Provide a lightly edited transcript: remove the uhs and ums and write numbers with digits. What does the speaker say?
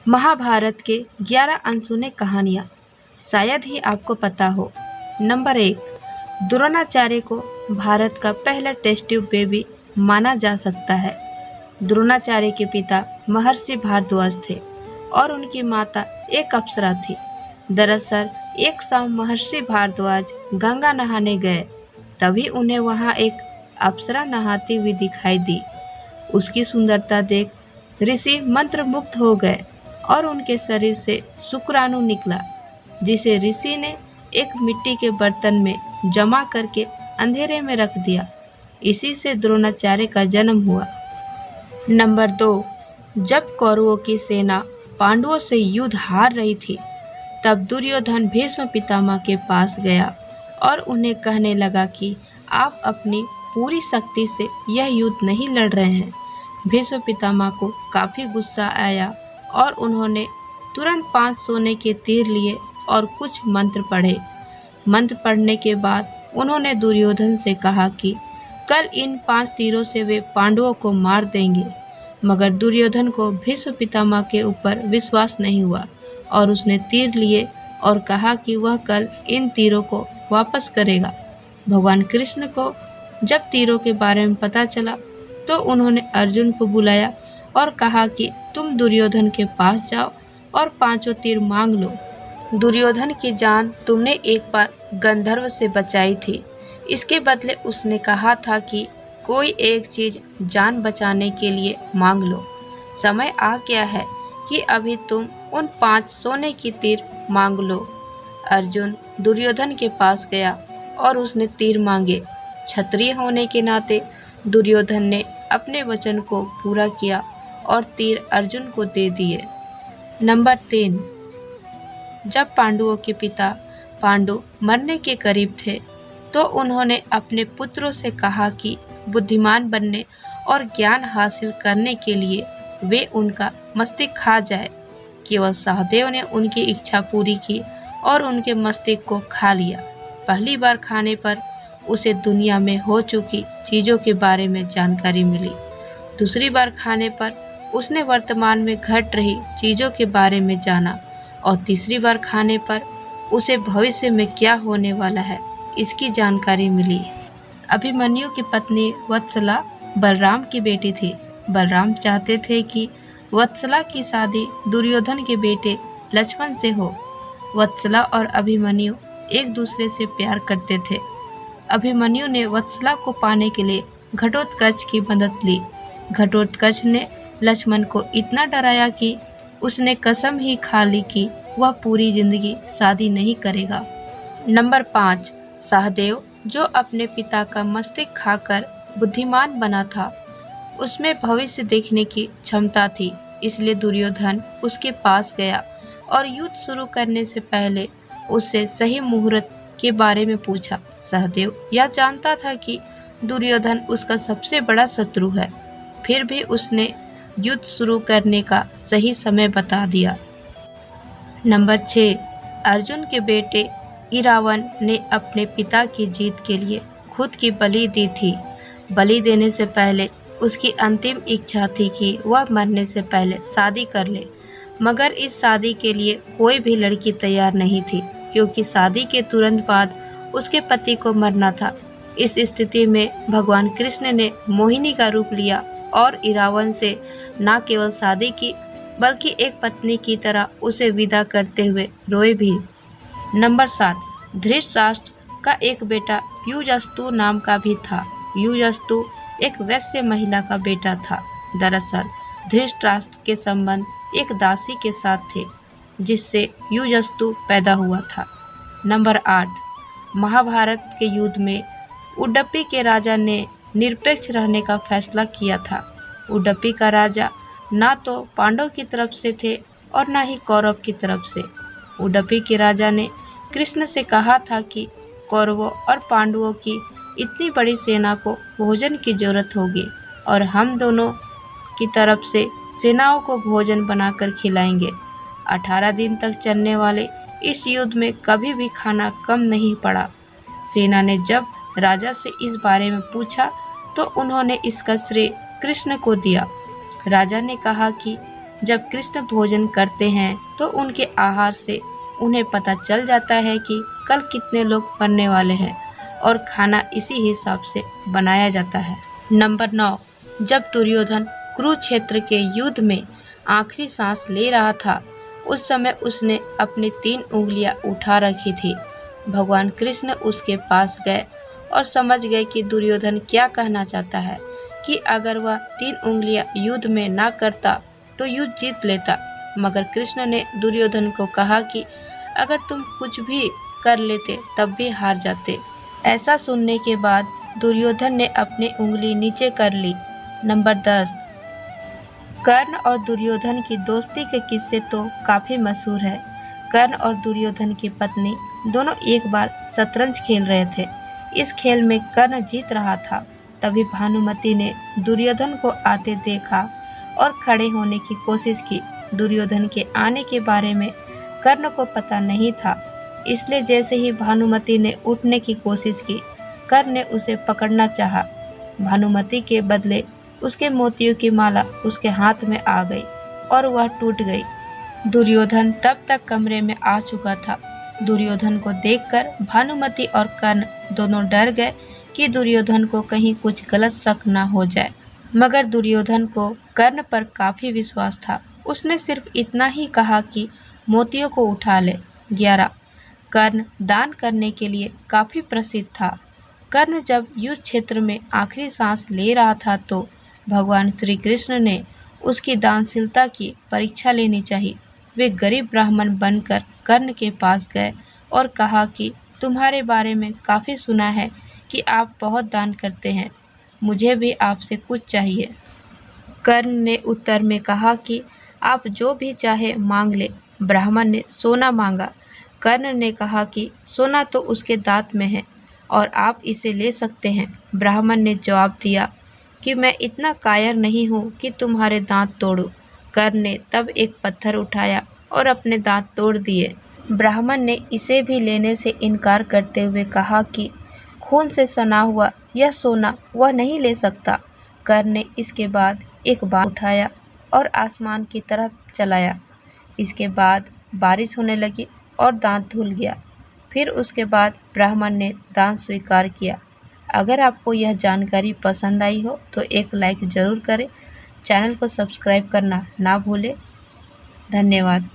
महाभारत के 11 अनसुने कहानियाँ शायद ही आपको पता हो। नंबर 1, द्रोणाचार्य को भारत का पहला टेस्ट ट्यूब बेबी माना जा सकता है। द्रोणाचार्य के पिता महर्षि भारद्वाज थे और उनकी माता एक अप्सरा थी। दरअसल एक शाम महर्षि भारद्वाज गंगा नहाने गए, तभी उन्हें वहां एक अप्सरा नहाती हुई दिखाई दी। उसकी सुंदरता देख ऋषि मंत्रमुग्ध हो गए और उनके शरीर से शुक्राणु निकला, जिसे ऋषि ने एक मिट्टी के बर्तन में जमा करके अंधेरे में रख दिया। इसी से द्रोणाचार्य का जन्म हुआ। नंबर 2, जब कौरवों की सेना पांडवों से युद्ध हार रही थी, तब दुर्योधन भीष्म पितामह के पास गया और उन्हें कहने लगा कि आप अपनी पूरी शक्ति से यह युद्ध नहीं लड़ रहे हैं। भीष्म पितामह को काफी गुस्सा आया और उन्होंने तुरंत 5 सोने के तीर लिए और कुछ मंत्र पढ़े। मंत्र पढ़ने के बाद उन्होंने दुर्योधन से कहा कि कल इन 5 तीरों से वे पांडवों को मार देंगे। मगर दुर्योधन को भीष्म पितामह के ऊपर विश्वास नहीं हुआ और उसने तीर लिए और कहा कि वह कल इन तीरों को वापस करेगा। भगवान कृष्ण को जब तीरों के बारे में पता चला तो उन्होंने अर्जुन को बुलाया और कहा कि तुम दुर्योधन के पास जाओ और 5 तीर मांग लो। दुर्योधन की जान तुमने एक बार गंधर्व से बचाई थी, इसके बदले उसने कहा था कि कोई एक चीज जान बचाने के लिए मांग लो। समय आ गया है कि अभी तुम उन 5 सोने की तीर मांग लो। अर्जुन दुर्योधन के पास गया और उसने तीर मांगे। क्षत्रिय होने के नाते दुर्योधन ने अपने वचन को पूरा किया और तीर अर्जुन को दे दिए। नंबर 3, जब पांडवों के पिता पांडु मरने के करीब थे तो उन्होंने अपने पुत्रों से कहा कि बुद्धिमान बनने और ज्ञान हासिल करने के लिए वे उनका मस्तिष्क खा जाए। केवल सहदेव ने उनकी इच्छा पूरी की और उनके मस्तिष्क को खा लिया। पहली बार खाने पर उसे दुनिया में हो चुकी चीज़ों के बारे में जानकारी मिली। दूसरी बार खाने पर उसने वर्तमान में घट रही चीज़ों के बारे में जाना और तीसरी बार खाने पर उसे भविष्य में क्या होने वाला है इसकी जानकारी मिली। अभिमन्यु की पत्नी वत्सला बलराम की बेटी थी। बलराम चाहते थे कि वत्सला की शादी दुर्योधन के बेटे लक्ष्मण से हो। वत्सला और अभिमन्यु एक दूसरे से प्यार करते थे। अभिमन्यु ने वत्सला को पाने के लिए घटोत्कच की मदद ली। घटोत्कच ने लक्ष्मण को इतना डराया कि उसने कसम ही खा ली कि वह पूरी जिंदगी शादी नहीं करेगा। नंबर 5, सहदेव जो अपने पिता का मस्तिष्क खाकर बुद्धिमान बना था, उसमें भविष्य देखने की क्षमता थी, इसलिए दुर्योधन उसके पास गया और युद्ध शुरू करने से पहले उससे सही मुहूर्त के बारे में पूछा। सहदेव यह जानता था कि दुर्योधन उसका सबसे बड़ा शत्रु है, फिर भी उसने युद्ध शुरू करने का सही समय बता दिया। नंबर 6, अर्जुन के बेटे इरावन ने अपने पिता की जीत के लिए खुद की बलि दी थी। बलि देने से पहले उसकी अंतिम इच्छा थी कि वह मरने से पहले शादी कर ले, मगर इस शादी के लिए कोई भी लड़की तैयार नहीं थी क्योंकि शादी के तुरंत बाद उसके पति को मरना था। इस स्थिति में भगवान कृष्ण ने मोहिनी का रूप लिया और इरावन से न केवल शादी की बल्कि एक पत्नी की तरह उसे विदा करते हुए रोए भी। नंबर 7, धृतराष्ट्र का एक बेटा युजस्तु नाम का भी था। युजस्तु एक वैश्य महिला का बेटा था। दरअसल धृतराष्ट्र के संबंध एक दासी के साथ थे जिससे युजस्तु पैदा हुआ था। नंबर 8, महाभारत के युद्ध में उडुपी के राजा ने निरपेक्ष रहने का फैसला किया था। उडुपी का राजा ना तो पांडव की तरफ से थे और ना ही कौरव की तरफ से। उडुपी के राजा ने कृष्ण से कहा था कि कौरवों और पांडवों की इतनी बड़ी सेना को भोजन की जरूरत होगी और हम दोनों की तरफ से सेनाओं को भोजन बनाकर खिलाएंगे। 18 दिन तक चलने वाले इस युद्ध में कभी भी खाना कम नहीं पड़ा। सेना ने जब राजा से इस बारे में पूछा तो उन्होंने इसका श्रेय कृष्ण को दिया। राजा ने कहा कि जब कृष्ण भोजन करते हैं तो उनके आहार से उन्हें पता चल जाता है कि कल कितने लोग मरने वाले हैं और खाना इसी हिसाब से बनाया जाता है। नंबर 9, जब दुर्योधन कुरुक्षेत्र के युद्ध में आखिरी सांस ले रहा था, उस समय उसने अपनी 3 उंगलियां उठा रखी थी। भगवान कृष्ण उसके पास गए और समझ गए कि दुर्योधन क्या कहना चाहता है, कि अगर वह 3 उंगलियां युद्ध में ना करता तो युद्ध जीत लेता। मगर कृष्ण ने दुर्योधन को कहा कि अगर तुम कुछ भी कर लेते तब भी हार जाते। ऐसा सुनने के बाद दुर्योधन ने अपनी उंगली नीचे कर ली। नंबर 10, कर्ण और दुर्योधन की दोस्ती के किस्से तो काफी मशहूर है। कर्ण और दुर्योधन की पत्नी दोनों एक बार शतरंज खेल रहे थे। इस खेल में कर्ण जीत रहा था। तभी भानुमति ने दुर्योधन को आते देखा और खड़े होने की कोशिश की। दुर्योधन के आने के बारे में कर्ण को पता नहीं था, इसलिए जैसे ही भानुमति ने उठने की कोशिश की, कर्ण ने उसे पकड़ना चाहा। भानुमति के बदले उसके मोतियों की माला उसके हाथ में आ गई और वह टूट गई। दुर्योधन तब तक कमरे में आ चुका था। दुर्योधन को देखकर भानुमति और कर्ण दोनों डर गए कि दुर्योधन को कहीं कुछ गलत शक न हो जाए। मगर दुर्योधन को कर्ण पर काफी विश्वास था। उसने सिर्फ इतना ही कहा कि मोतियों को उठा ले। 11, कर्ण दान करने के लिए काफी प्रसिद्ध था। कर्ण जब युद्ध क्षेत्र में आखिरी सांस ले रहा था तो भगवान श्री कृष्ण ने उसकी दानशीलता की परीक्षा लेनी चाहिए। वे गरीब ब्राह्मण बनकर कर्ण के पास गए और कहा कि तुम्हारे बारे में काफ़ी सुना है कि आप बहुत दान करते हैं, मुझे भी आपसे कुछ चाहिए। कर्ण ने उत्तर में कहा कि आप जो भी चाहे मांग ले। ब्राह्मण ने सोना मांगा। कर्ण ने कहा कि सोना तो उसके दांत में है और आप इसे ले सकते हैं। ब्राह्मण ने जवाब दिया कि मैं इतना कायर नहीं हूँ कि तुम्हारे दांत तोड़ूं। कर्ण ने तब एक पत्थर उठाया और अपने दांत तोड़ दिए। ब्राह्मण ने इसे भी लेने से इनकार करते हुए कहा कि खून से सना हुआ यह सोना वह नहीं ले सकता। कर्ण ने इसके बाद एक बाण उठाया और आसमान की तरफ चलाया। इसके बाद बारिश होने लगी और दांत धुल गया। फिर उसके बाद ब्राह्मण ने दान स्वीकार किया। अगर आपको यह जानकारी पसंद आई हो तो एक लाइक ज़रूर करें। चैनल को सब्सक्राइब करना ना भूलें। धन्यवाद।